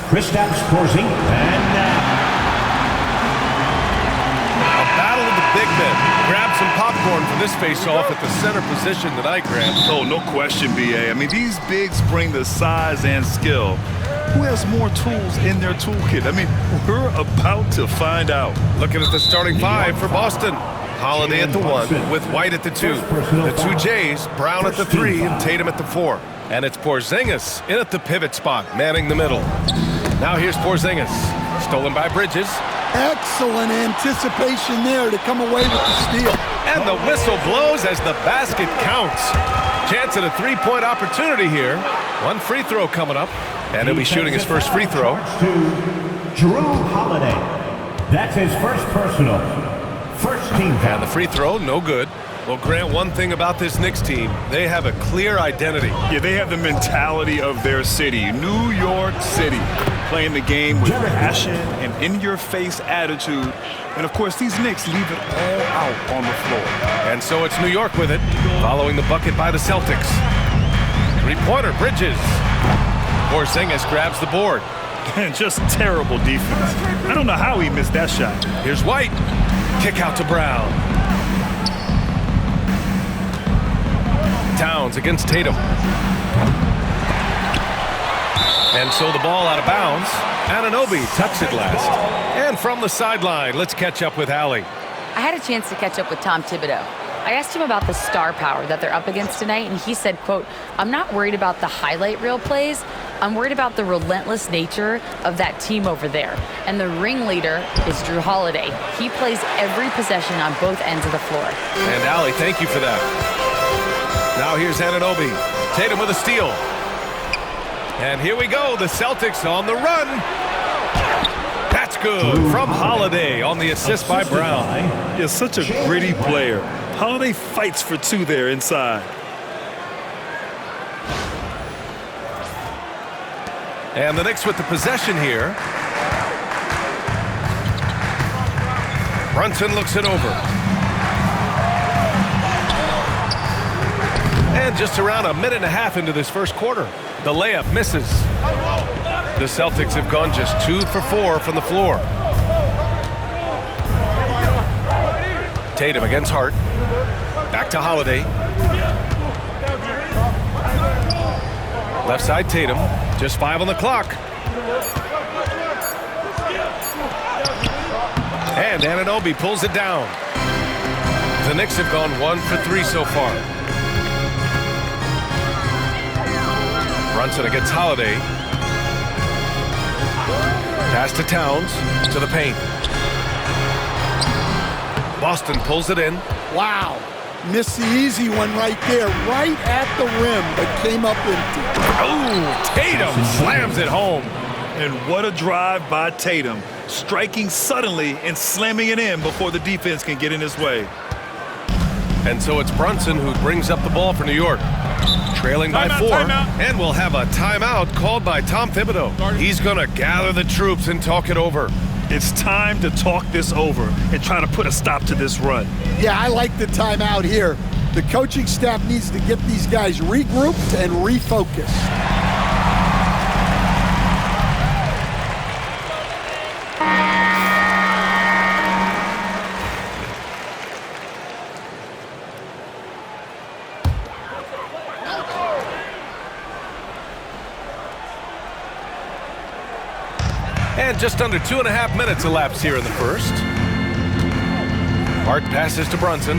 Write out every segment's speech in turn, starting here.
Kristaps Porzingis. And now, a battle of the big men. Grab some popcorn for this face-off at the center position tonight, Grant. Oh, no question, B.A. I mean, these bigs bring the size and skill. Who has more tools in their toolkit? I mean, we're about to find out. Looking at the starting five for Boston. Holiday at the 1, with White at the 2. The 2 Jays, Brown at the 3, and Tatum at the 4. And it's Porzingis in at the pivot spot, manning the middle. Now here's Porzingis, stolen by Bridges. Excellent anticipation there to come away with the steal. And the whistle blows as the basket counts. Chance at a three-point opportunity here. One free throw coming up, and he'll be shooting his first free throw. To Drew Holiday. That's his first personal. First team foul. And the free throw, no good. Well, Grant, one thing about this Knicks team, they have a clear identity. Yeah, they have the mentality of their city, New York City, playing the game with passion and in-your-face attitude. And, of course, these Knicks leave it all out on the floor. And so it's New York with it, following the bucket by the Celtics. Three-pointer, Bridges. Porzingis grabs the board. And just terrible defense. I don't know how he missed that shot. Here's White. Kick out to Brown. Towns against Tatum. And so the ball out of bounds. Anunoby tucks it last. And from the sideline, let's catch up with Allie. I had a chance to catch up with Tom Thibodeau. I asked him about the star power that they're up against tonight, and he said, quote, "I'm not worried about the highlight reel plays. I'm worried about the relentless nature of that team over there. And the ringleader is Drew Holiday. He plays every possession on both ends of the floor." And Allie, thank you for that. Now here's Anunoby. Tatum with a steal. And here we go, the Celtics on the run. That's good from Holiday on the assist by Brown. Yeah, such a gritty player. Holiday fights for 2 there inside. And the Knicks with the possession here. Brunson looks it over. And just around a minute and a half into this first quarter, the layup misses. The Celtics have gone just 2 for 4 from the floor. Tatum against Hart. Back to Holiday. Left side Tatum. Just 5 on the clock. And Anunoby pulls it down. The Knicks have gone 1 for 3 so far. Brunson against Holiday. Pass to Towns, to the paint. Boston pulls it in. Wow. Missed the easy one right there, right at the rim, but came up empty. Oh, Tatum slams it home. And what a drive by Tatum, striking suddenly and slamming it in before the defense can get in his way. And so it's Brunson who brings up the ball for New York. Trailing by 4, and we'll have a timeout called by Tom Thibodeau. He's going to gather the troops and talk it over. It's time to talk this over and try to put a stop to this run. Yeah, I like the timeout here. The coaching staff needs to get these guys regrouped and refocused. And just under 2.5 minutes elapsed here in the first. Hart passes to Brunson.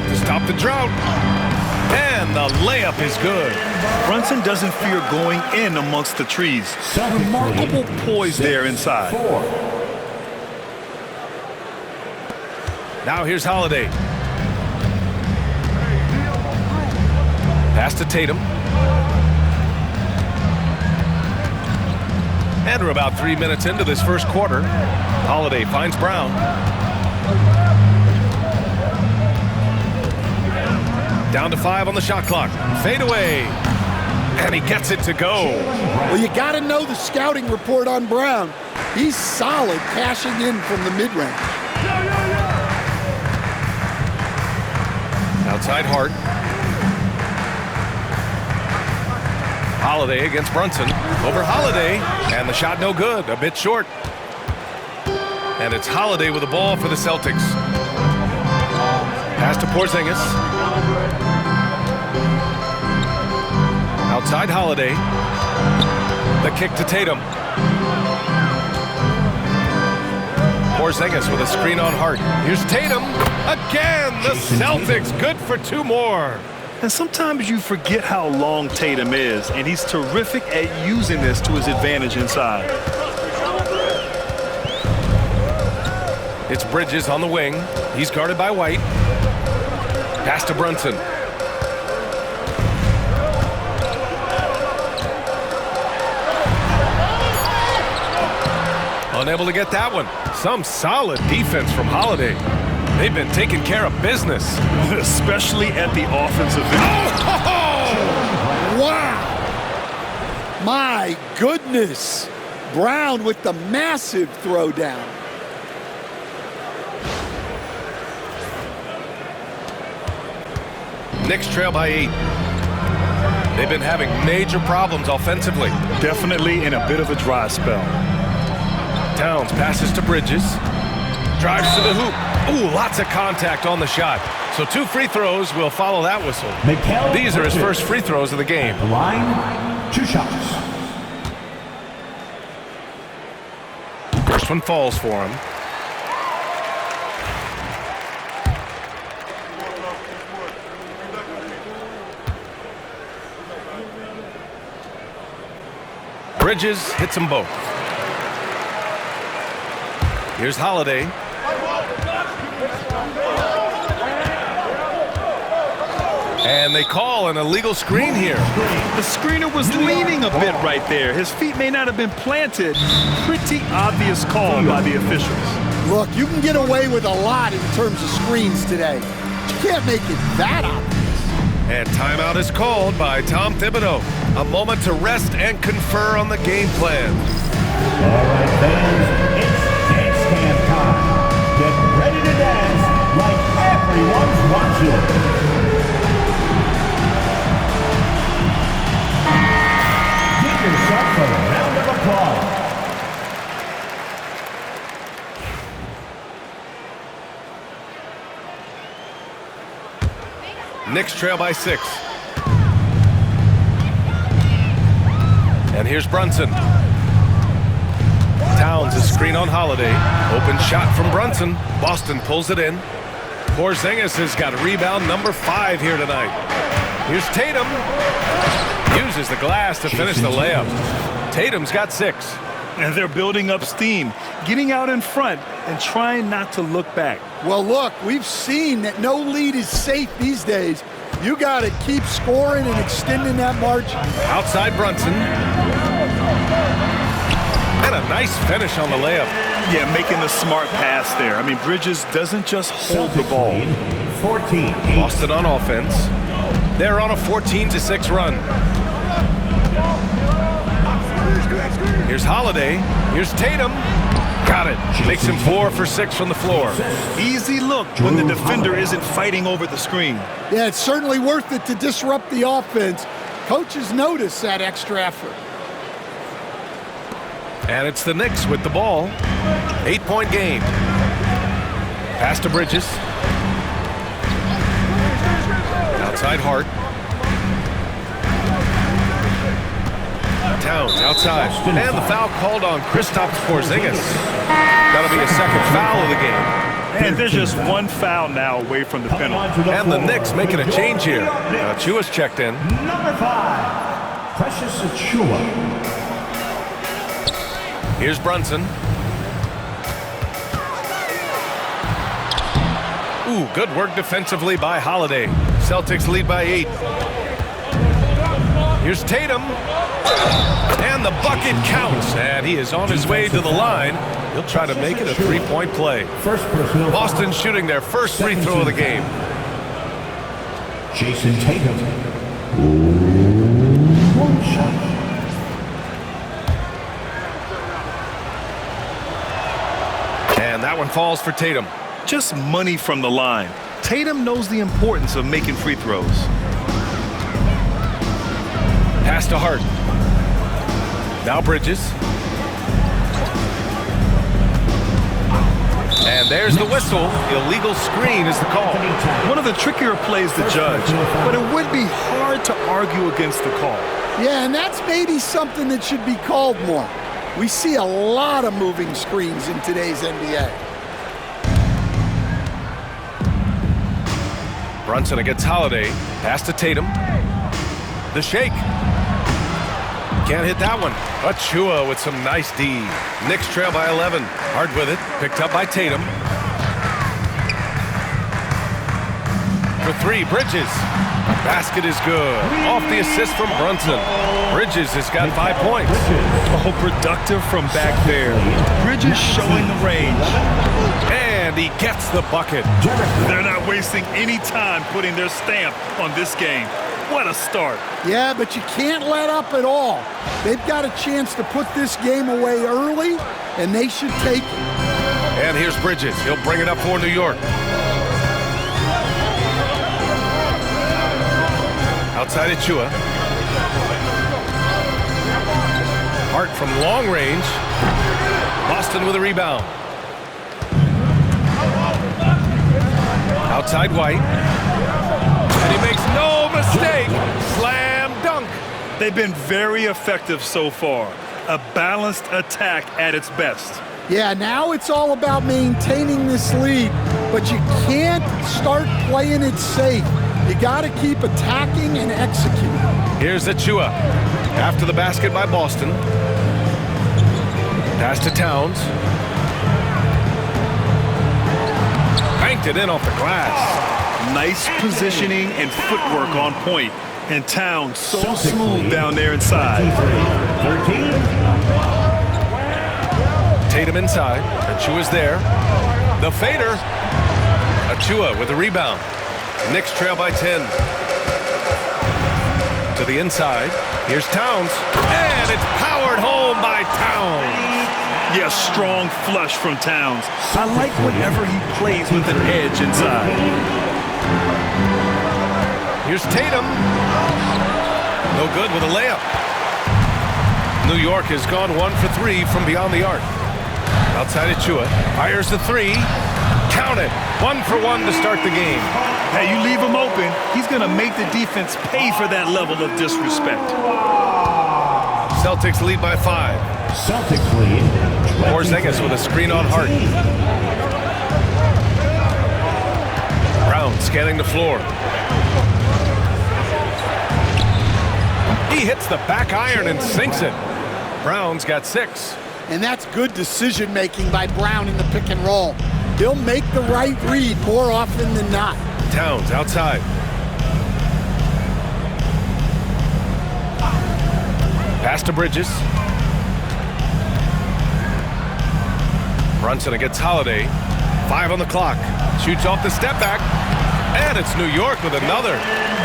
To stop the drought. And the layup is good. Brunson doesn't fear going in amongst the trees. Remarkable poise there inside. 4. Now here's Holiday. Pass to Tatum. And we're about 3 minutes into this first quarter. Holiday finds Brown. Down to 5 on the shot clock. Fade away. And he gets it to go. Well, you got to know the scouting report on Brown. He's solid cashing in from the mid-range. Outside Hart. Holiday against Brunson. Over Holiday, and the shot no good, a bit short. And it's Holiday with the ball for the Celtics. Pass to Porzingis. Outside Holiday. The kick to Tatum. Porzingis with a screen on Hart. Here's Tatum. Again, the Celtics good for 2 more. And sometimes you forget how long Tatum is, and he's terrific at using this to his advantage inside. It's Bridges on the wing. He's guarded by White. Pass to Brunson. Unable to get that one. Some solid defense from Holiday. They've been taking care of business. Especially at the offensive end. Wow! My goodness! Brown with the massive throwdown. Knicks trail by 8. They've been having major problems offensively. Definitely in a bit of a dry spell. Towns passes to Bridges. Drives to the hoop. Ooh, lots of contact on the shot. So 2 free throws will follow that whistle. Mikal These are his Bridges. first free throws of the game. The line, 2 shots. First one falls for him. Bridges hits them both. Here's Holiday. And they call an illegal screen here. The screener was leaning a bit right there. His feet may not have been planted. Pretty obvious call by the officials. Look, you can get away with a lot in terms of screens today. You can't make it that obvious. And timeout is called by Tom Thibodeau. A moment to rest and confer on the game plan. All right, fans, it's dance camp time. Get ready to dance like everyone's watching. Give yourself a round of applause. Knicks trail by 6. And here's Brunson. Towns is screen on Holiday. Open shot from Brunson. Boston pulls it in. Porzingis has got rebound number 5 here tonight. Here's Tatum. Uses the glass to finish the layup. Tatum's got 6. And they're building up steam, getting out in front and trying not to look back. Well, look, we've seen that no lead is safe these days. You got to keep scoring and extending that margin. Outside Brunson. And a nice finish on the layup. Yeah, making the smart pass there. I mean, Bridges doesn't just hold the Celtics ball. lead 14-8. Boston on offense. They're on a 14-6 run. Here's Holiday. Here's Tatum. Got it. Makes him 4 for 6 from the floor. Easy look when the defender isn't fighting over the screen. Yeah, it's certainly worth it to disrupt the offense. Coaches notice that extra effort. And it's the Knicks with the ball. 8-point game. Pass to Bridges. Outside Hart. Towns outside. And the foul called on Kristaps Porzingis. That'll be a second foul of the game. And there's just one foul now away from the penalty. And the Knicks making a change here. Achua's checked in. Number 5, Precious Achua. Here's Brunson. Ooh, good work defensively by Holiday. Celtics lead by 8. Here's Tatum. And the bucket counts. And he is on his way to the line. He'll try to make it a 3-point play. First personal. Boston shooting their first free throw of the game. Jason Tatum. One shot. And that one falls for Tatum. Just money from the line. Tatum knows the importance of making free throws. Pass to Hart. Now Bridges. And there's the whistle. Illegal screen is the call. One of the trickier plays to judge, but it would be hard to argue against the call. Yeah, and that's maybe something that should be called more. We see a lot of moving screens in today's NBA. Brunson against Holiday. Pass to Tatum. The shake. Can't hit that one. Achua with some nice D. Knicks trail by 11. Hart with it. Picked up by Tatum. For three, Bridges. Basket is good. Off the assist from Brunson. Bridges has got 5 points. Oh, productive from back there. Bridges showing the range. And he gets the bucket. They're not wasting any time putting their stamp on this game. What a start. Yeah, but you can't let up at all. They've got a chance to put this game away early, and they should take it. And here's Bridges. He'll bring it up for New York. Outside Achua. Hart from long range. Boston with a rebound. Outside White. And he makes no mistake. Slam dunk. They've been very effective so far. A balanced attack at its best. Yeah, now it's all about maintaining this lead, but you can't start playing it safe. You got to keep attacking and executing. Here's Achua. After the basket by Boston. Pass to Towns. Banked it in off the glass. Nice positioning and footwork on point. And Towns so smooth down there inside. 13. Tatum inside. Achua's there. The fader. Achua with a rebound. Knicks trail by 10. To the inside. Here's Towns. And it's powered home by Towns. Yes, strong flush from Towns. I like whenever he plays with an edge inside. Here's Tatum. No good with a layup. New York has gone 1 for 3 from beyond the arc. Outside Achua. Fires the three. Count it. 1 for 1 to start the game. Hey, you leave him open, he's going to make the defense pay for that level of disrespect. Celtics lead by 5. Celtics lead. Porzingis with a screen on Hart. Brown scanning the floor. He hits the back iron and sinks it. Brown's got 6. And that's good decision-making by Brown in the pick and roll. He'll make the right read more often than not. Towns outside. Pass to Bridges. Brunson against Holiday. 5 on the clock. Shoots off the step back. And it's New York with another.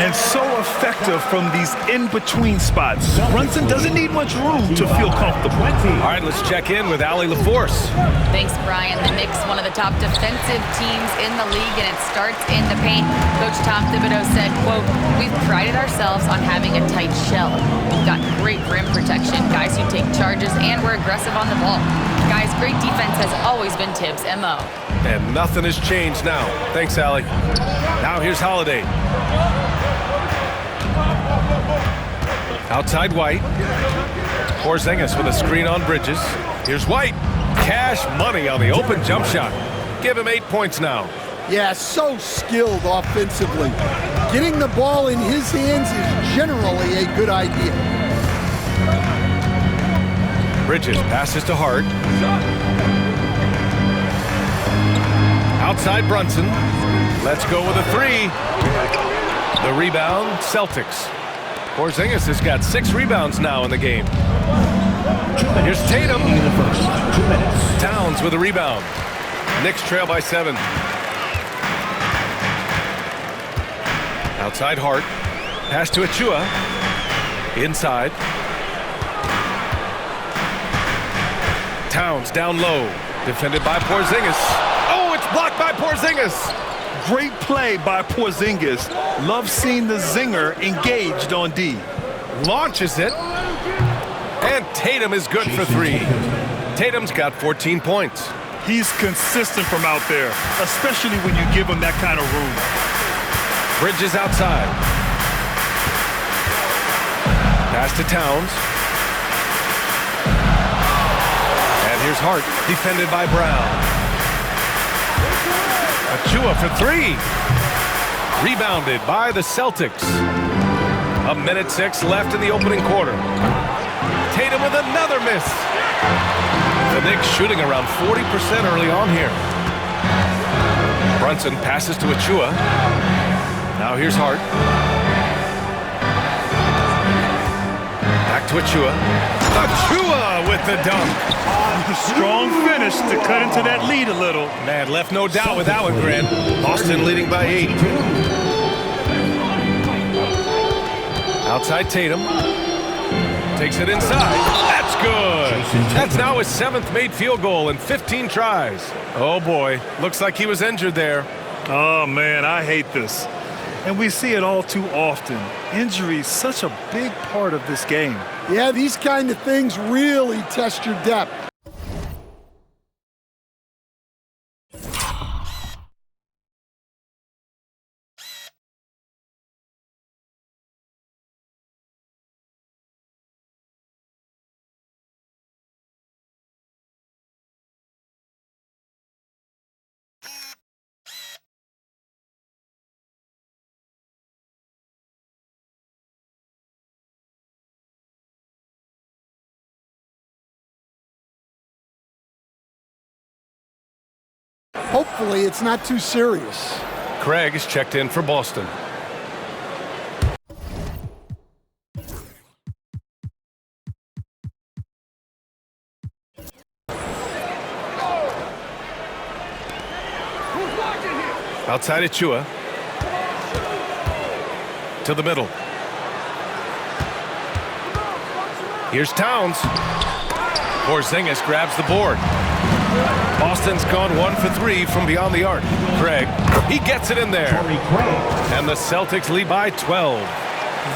And so effective from these in-between spots. Brunson doesn't need much room to feel comfortable. All right, let's check in with Allie LaForce. Thanks, Brian. The Knicks, one of the top defensive teams in the league, and it starts in the paint. Coach Tom Thibodeau said, quote, "We've prided ourselves on having a tight shell. We've got great rim protection, guys who take charges, and we're aggressive on the ball. Guys, great defense has always been Tibbs' MO." And nothing has changed now. Thanks, Allie. Now here's Holiday. Outside White. Porzingis with a screen on Bridges. Here's White. Cash money on the open jump shot. Give him 8 points now. Yeah, so skilled offensively. Getting the ball in his hands is generally a good idea. Bridges passes to Hart. Outside Brunson. Let's go with a three. The rebound, Celtics. Porzingis has got 6 rebounds now in the game. Here's Tatum. Towns with a rebound. Knicks trail by 7. Outside Hart. Pass to Achua. Inside. Towns down low. Defended by Porzingis. Oh, it's blocked by Porzingis. Great play by Porzingis. Love seeing the zinger engaged on D. launches it. And Tatum is good for 3. Tatum's got 14 points. He's consistent from out there, especially when you give him that kind of room. Bridges outside. Pass to Towns. And here's Hart, defended by Brown. Achiuwa for 3. Rebounded by the Celtics. 1:06 left in the opening quarter. Tatum with another miss. The Knicks shooting around 40% early on here. Brunson passes to Achiuwa. Now here's Hart. Back to Achiuwa. Achiuwa with the dunk. Strong finish to cut into that lead a little. Man, left no doubt with that one, Grant. Boston leading by 8. Outside Tatum. Takes it inside. That's good. That's now his 7th made field goal in 15 tries. Oh, boy. Looks like he was injured there. Oh, man, I hate this. And we see it all too often. Injury such a big part of this game. Yeah, these kind of things really test your depth. Hopefully, it's not too serious. Craig is checked in for Boston. Outside Achiuwa. To the middle. Here's Towns. Porzingis grabs the board. Boston's gone 1 for 3 from beyond the arc. Craig, he gets it in there. And the Celtics lead by 12.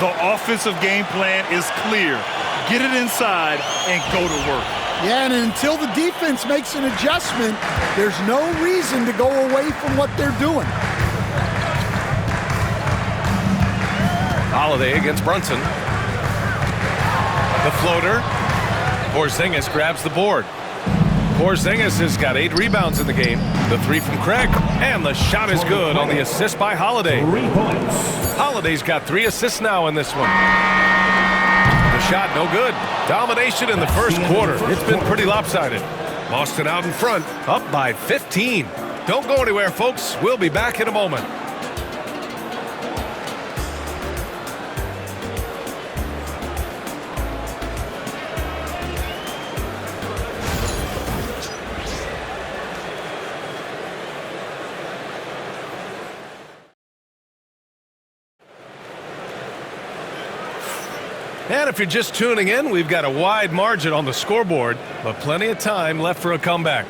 The offensive game plan is clear. Get it inside and go to work. Yeah, and until the defense makes an adjustment, there's no reason to go away from what they're doing. Holiday against Brunson. The floater. Porzingis grabs the board. Porzingis has got 8 rebounds in the game. The 3 from Craig. And the shot is good on the assist by Holiday. 3 points. Holiday's got 3 assists now in this one. The shot no good. Domination in the first quarter. It's been pretty lopsided. Boston out in front, up by 15. Don't go anywhere, folks. We'll be back in a moment. And if you're just tuning in, we've got a wide margin on the scoreboard, but plenty of time left for a comeback.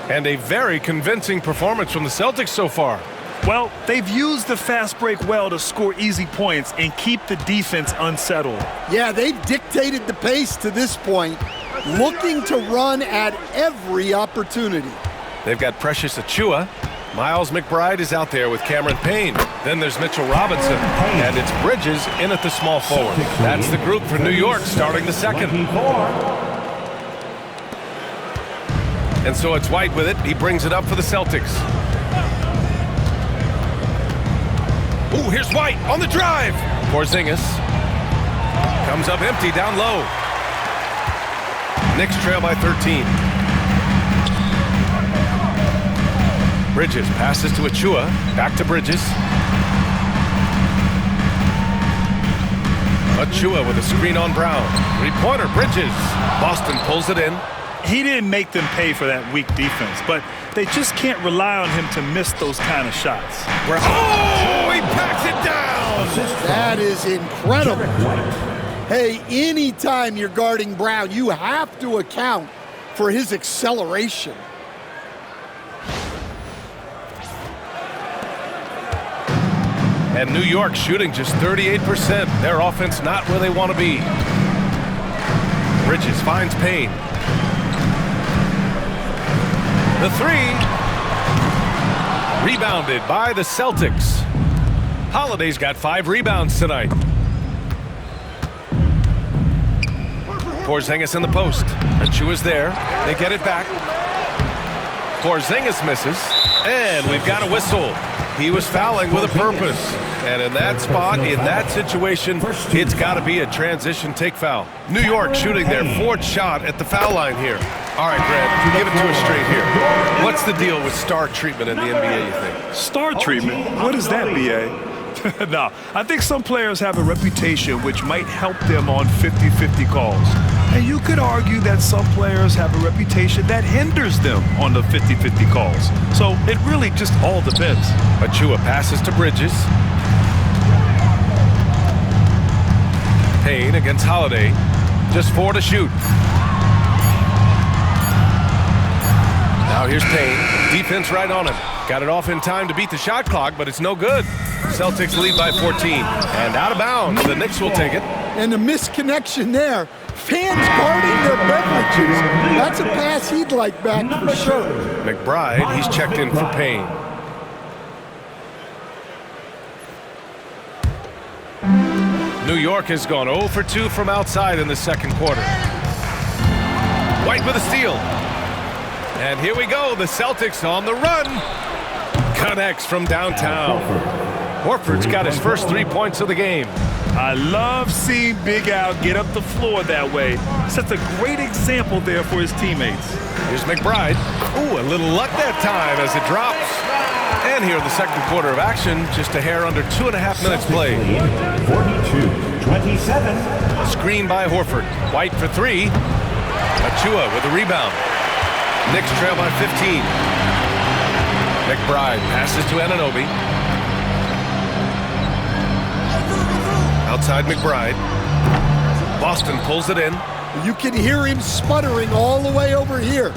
And a very convincing performance from the Celtics so far. Well, they've used the fast break well to score easy points and keep the defense unsettled. Yeah, they've dictated the pace to this point, looking to run at every opportunity. They've got Precious Achiuwa. Miles McBride is out there with Cameron Payne. Then there's Mitchell Robinson. And it's Bridges in at the small forward. That's the group for New York starting the second. And so it's White with it. He brings it up for the Celtics. Ooh, here's White on the drive. Porzingis comes up empty down low. Knicks trail by 13. Bridges passes to Achiuwa. Back to Bridges. Achiuwa with a screen on Brown. 3-pointer, Bridges. Boston pulls it in. He didn't make them pay for that weak defense, but they just can't rely on him to miss those kind of shots. Oh, he packs it down! That is incredible. Hey, anytime you're guarding Brown, you have to account for his acceleration. And New York shooting just 38%. Their offense not where they want to be. Bridges finds Payne. The three. Rebounded by the Celtics. Holiday's got 5 rebounds tonight. Porzingis in the post. Achua's there. They get it back. Porzingis misses. And we've got a whistle. He was fouling with a purpose. And in that spot, in that situation, it's got to be a transition take foul. New York shooting their 4th shot at the foul line here. All right, Grant, give it to us straight here. What's the deal with star treatment in the NBA, you think? Star treatment? What is that, B.A.? No, I think some players have a reputation which might help them on 50-50 calls. And you could argue that some players have a reputation that hinders them on the 50-50 calls. So it really just all depends. Achua passes to Bridges. Payne against Holiday. Just 4 to shoot. Now here's Payne. Defense right on him. Got it off in time to beat the shot clock, but it's no good. Celtics lead by 14. And out of bounds. The Knicks will take it. And a misconnection there. Fans guarding their beverages. That's a pass he'd like back for sure. McBride, he's checked in for Payne. New York has gone 0 for 2 from outside in the second quarter. White with a steal. And here we go. The Celtics on the run. Connects from downtown. Horford's got his first 3 points of the game. I love seeing Big Al get up the floor that way. Sets a great example there for his teammates. Here's McBride. Ooh, a little luck that time as it drops. And here in the second quarter of action, just a hair under 2.5 minutes played. 42-27. Screen by Horford. White for 3. Achua with a rebound. Knicks trail by 15. McBride passes to Anunoby. Outside McBride. Boston pulls it in. You can hear him sputtering all the way over here.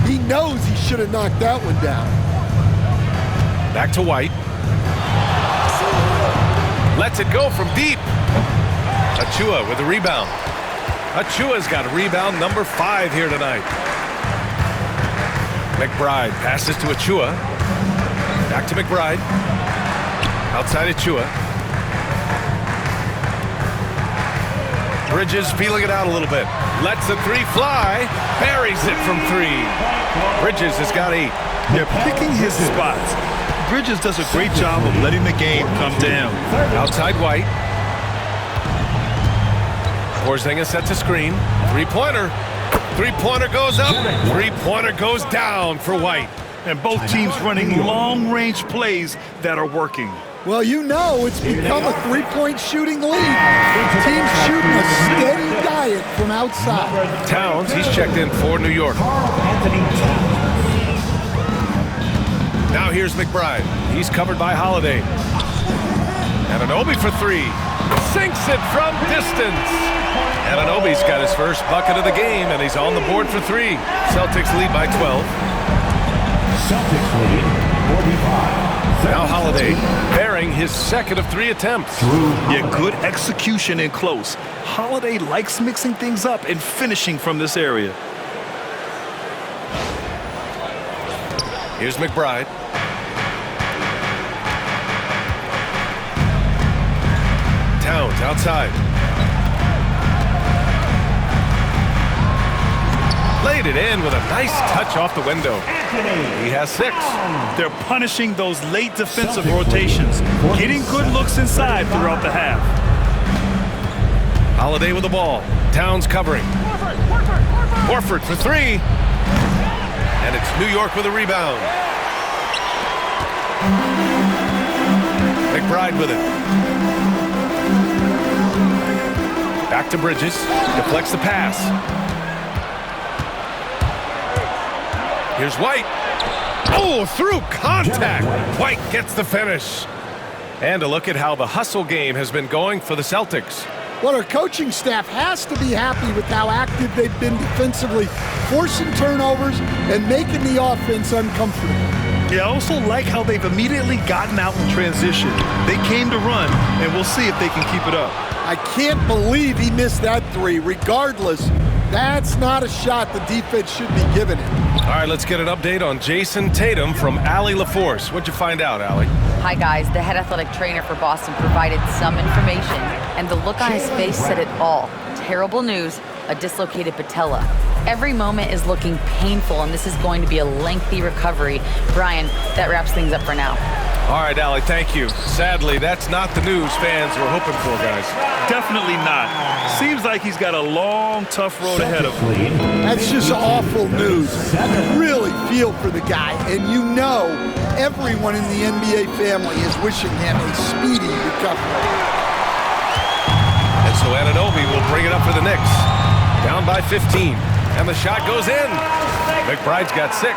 He knows he should have knocked that one down. Back to White. Lets it go from deep. Achua with a rebound. Achua's got a rebound number 5 here tonight. McBride passes to Achua. Back to McBride. Outside Achua. Bridges feeling it out a little bit. Lets the 3 fly. Buries it from 3. Bridges has got 8. They're picking his spots. Bridges does a great job of letting the game come to him. Outside White. Porzingis sets a screen. 3-pointer. 3-pointer goes up. 3-pointer goes down for White. And both teams running long-range plays that are working. Well, you know it's become a 3-point shooting league. Teams shooting a steady diet from outside. Towns, he's checked in for New York. Now here's McBride. He's covered by Holiday. Anunoby for 3. Sinks it from distance. Anunoby's got his first bucket of the game, and he's on the board for 3. Celtics lead by 12. Celtics lead 45. Now Holiday bearing his second of 3 attempts. Yeah, good execution in close. Holiday likes mixing things up and finishing from this area. Here's McBride. Towns outside. Laid it in with a nice touch off the window. He has 6. They're punishing those late defensive rotations, getting good looks inside throughout the half. Holiday with the ball. Towns covering. Horford for 3. And it's New York with a rebound. McBride with it. Back to Bridges. Deflects the pass. Here's White. Oh, through contact. White gets the finish. And a look at how the hustle game has been going for the Celtics. Well, our coaching staff has to be happy with how active they've been defensively, forcing turnovers and making the offense uncomfortable. Yeah, I also like how they've immediately gotten out in transition. They came to run, and we'll see if they can keep it up. I can't believe he missed that three. Regardless, that's not a shot the defense should be giving him. All right, let's get an update on Jason Tatum from Allie LaForce. What'd you find out, Allie? Hi, guys. The head athletic trainer for Boston provided some information, and the look on his face said it all. Terrible news, a dislocated patella. Every moment is looking painful, and this is going to be a lengthy recovery. Brian, that wraps things up for now. All right, Allie, thank you. Sadly, that's not the news fans were hoping for, guys. Definitely not. Seems like he's got a long, tough road ahead of him. That's just awful news. You really feel for the guy, and you know everyone in the NBA family is wishing him a speedy recovery. And so Anunoby will bring it up for the Knicks. Down by 15. And the shot goes in. McBride's got 6.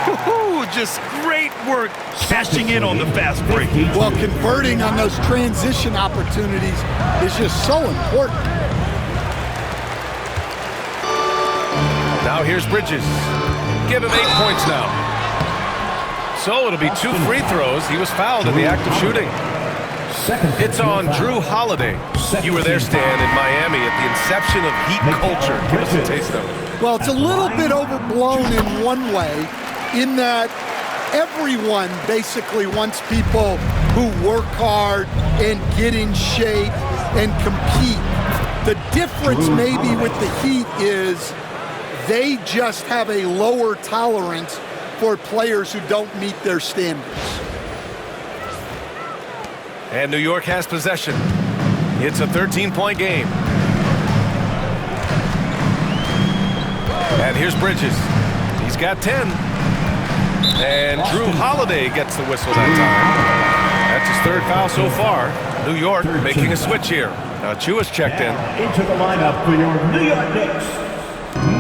Woo-hoo, just great work cashing in on the fast break. Well, converting on those transition opportunities is just so important. Now here's Bridges. Give him 8 points now. So it'll be 2 free throws. He was fouled in the act of shooting. It's on Drew Holiday. You were there, Stan, in Miami at the inception of Heat culture. Give us a taste of it. Well, it's a little bit overblown in one way, in that everyone basically wants people who work hard and get in shape and compete. The difference maybe with the Heat is they just have a lower tolerance for players who don't meet their standards. And New York has possession. It's a 13-point game. And here's Bridges. He's got 10. And Drew Holiday gets the whistle that time. That's his 3rd foul so far. New York making a switch here. Now Chua's checked in. Into the lineup for your New York Knicks,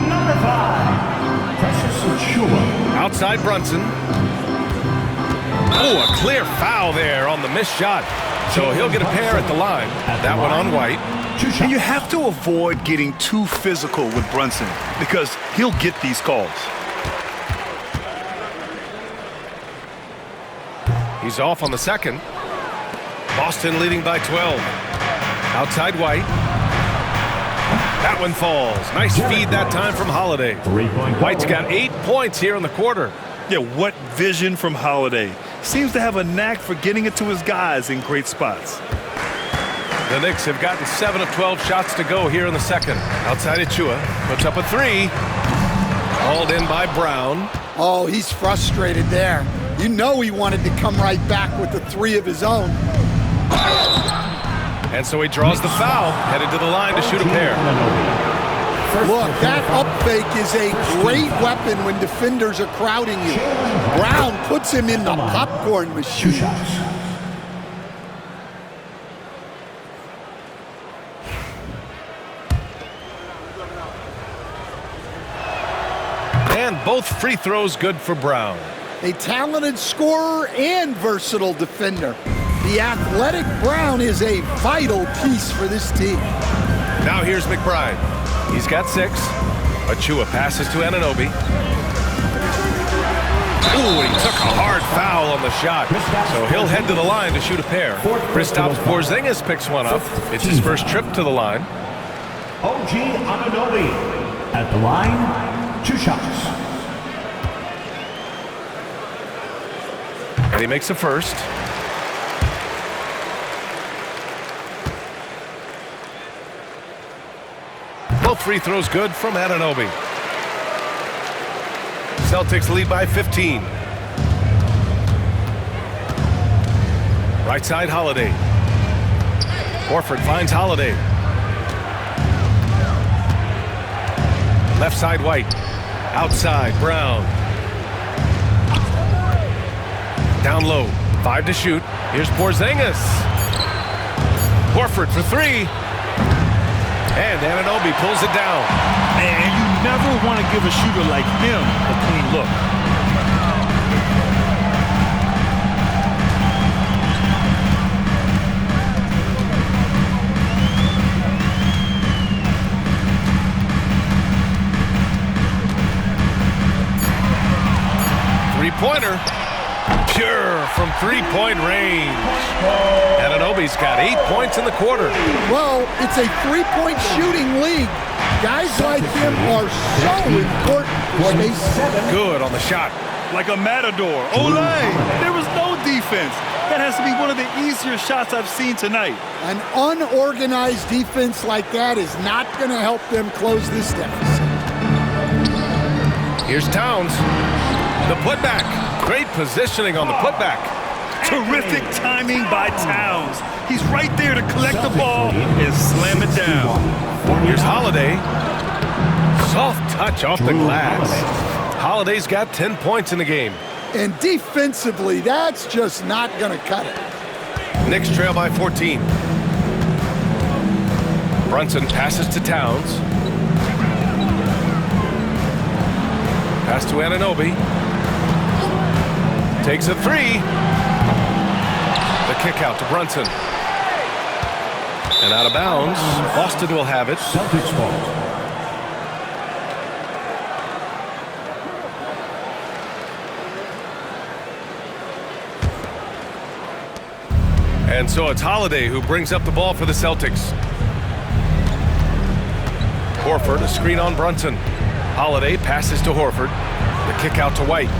number 5, Precious Achiuwa. Outside Brunson. Oh, a clear foul there on the missed shot. So he'll get a pair at the line. That one on White. And you have to avoid getting too physical with Brunson because he'll get these calls. He's off on the second. Boston leading by 12. Outside White. That one falls. Nice feed that time from Holiday. White's got 8 points here in the quarter. Yeah, what vision from Holiday. Seems to have a knack for getting it to his guys in great spots. The Knicks have gotten 7 of 12 shots to go here in the second. Outside Achiuwa puts up a 3. Hauled in by Brown. Oh, he's frustrated there. You know he wanted to come right back with the 3 of his own. And so he draws the foul, headed to the line to shoot a pair. Look, that up fake is a great weapon when defenders are crowding you. Brown puts him in the popcorn machine. And both free throws good for Brown. A talented scorer and versatile defender. The athletic Brown is a vital piece for this team. Now here's McBride. He's got 6. Achiuwa passes to Anunoby. Ooh, he took a hard foul on the shot. So he'll head to the line to shoot a pair. Kristaps Porzingis picks one up. It's his first trip to the line. OG Anunoby at the line, 2 shots. And he makes the first. Both free throws good from Anunoby. Celtics lead by 15. Right side, Holiday. Horford finds Holiday. Left side, White. Outside, Brown. Down low, 5 to shoot. Here's Porzingis. Horford for 3. And Anunoby pulls it down. And you never want to give a shooter like him a clean look. Three-pointer. from three-point range. Anunoby's got 8 points in the quarter. Well, it's a three-point shooting league. Guys like him are so important. Good on the shot. Like a matador. Olay! There was no defense. That has to be one of the easier shots I've seen tonight. An unorganized defense like that is not going to help them close this deficit. Here's Towns. The putback. Great positioning on the putback. Terrific timing by Towns. He's right there to collect the ball and slam it down. Here's Holiday. Soft touch off the glass. Holiday's got 10 points in the game. And defensively, that's just not going to cut it. Knicks trail by 14. Brunson passes to Towns. Pass to Anunoby. Takes a three. The kick out to Brunson. And out of bounds. Boston will have it. Celtics ball. And so it's Holiday who brings up the ball for the Celtics. Horford, a screen on Brunson. Holiday passes to Horford. The kick out to White.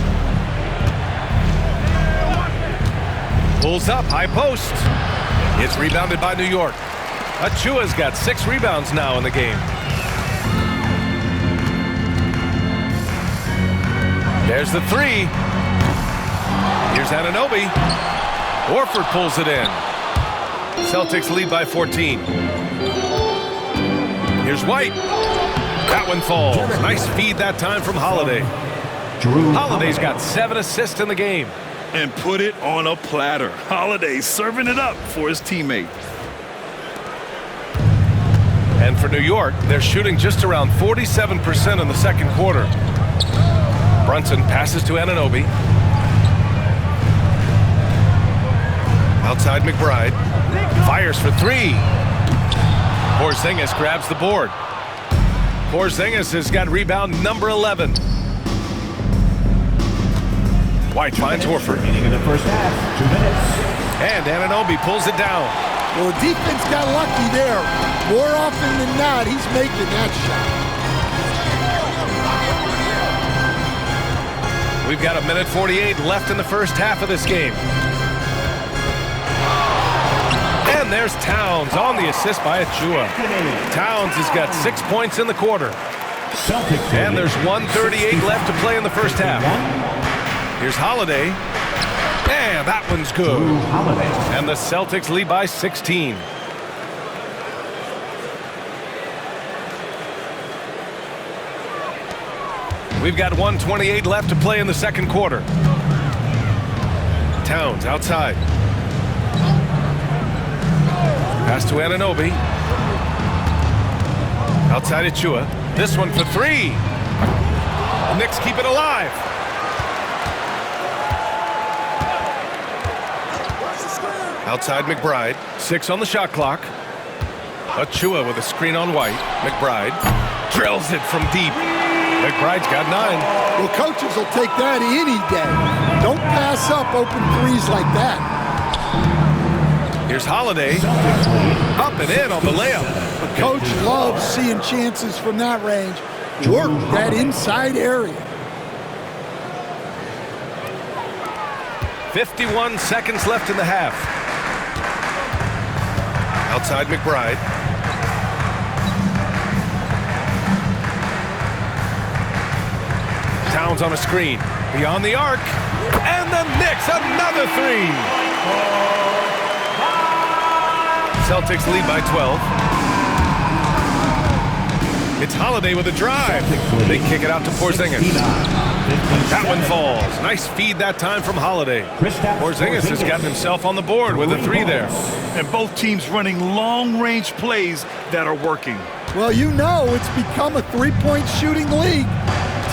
Pulls up, high post. It's rebounded by New York. Achua's got 6 rebounds now in the game. There's the three. Here's Anunoby. Horford pulls it in. Celtics lead by 14. Here's White. That one falls. Nice feed that time from Holiday. Holiday's got 7 assists in the game. And put it on a platter. Holiday serving it up for his teammate. And for New York, they're shooting just around 47% in the second quarter. Brunson passes to Anunoby. Outside McBride. Fires for three. Porzingis grabs the board. Porzingis has got rebound number 11. White finds Horford. In the first half, 2 minutes. And Anunoby pulls it down. Well, the defense got lucky there. More often than not, he's making that shot. We've got 1:48 left in the first half of this game. And there's Towns on the assist by Achua. Towns has got 6 points in the quarter. Celtics. And there's 1:38 left to play in the first half. Here's Holiday. And that one's good. Holiday. And the Celtics lead by 16. We've got 1:28 left to play in the second quarter. Towns outside. Pass to Anunoby. Outside Achua. This one for three. The Knicks keep it alive. Outside McBride. 6 on the shot clock. Achua with a screen on White. McBride drills it from deep. McBride's got 9. Well, coaches will take that any day. Don't pass up open threes like that. Here's Holiday. Up and in on the layup. The coach loves seeing chances from that range. Work that inside area. 51 seconds left in the half. Outside McBride. Towns on a screen. Beyond the arc. And the Knicks, another three. Celtics lead by 12. It's Holiday with a drive. They kick it out to Porzingis. That one falls. Nice feed that time from Holiday. Porzingis has gotten himself on the board with a three there. And both teams running long-range plays that are working. Well, you know it's become a three-point shooting league.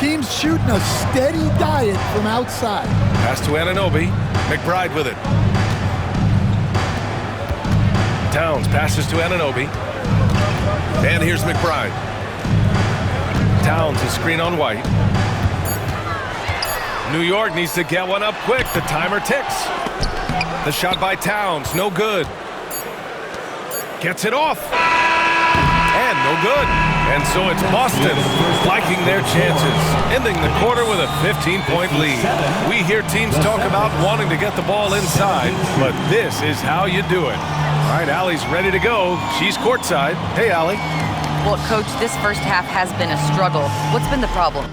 Teams shooting a steady diet from outside. Pass to Anunoby. McBride with it. Towns passes to Anunoby. And here's McBride. Towns is screen on White. New York needs to get one up quick. The timer ticks. The shot by Towns, no good. Gets it off. And no good. And so it's Boston liking their chances, ending the quarter with a 15-point lead. We hear teams talk about wanting to get the ball inside, but this is how you do it. All right, Allie's ready to go. She's courtside. Hey, Allie. Well, Coach, this first half has been a struggle. What's been the problem?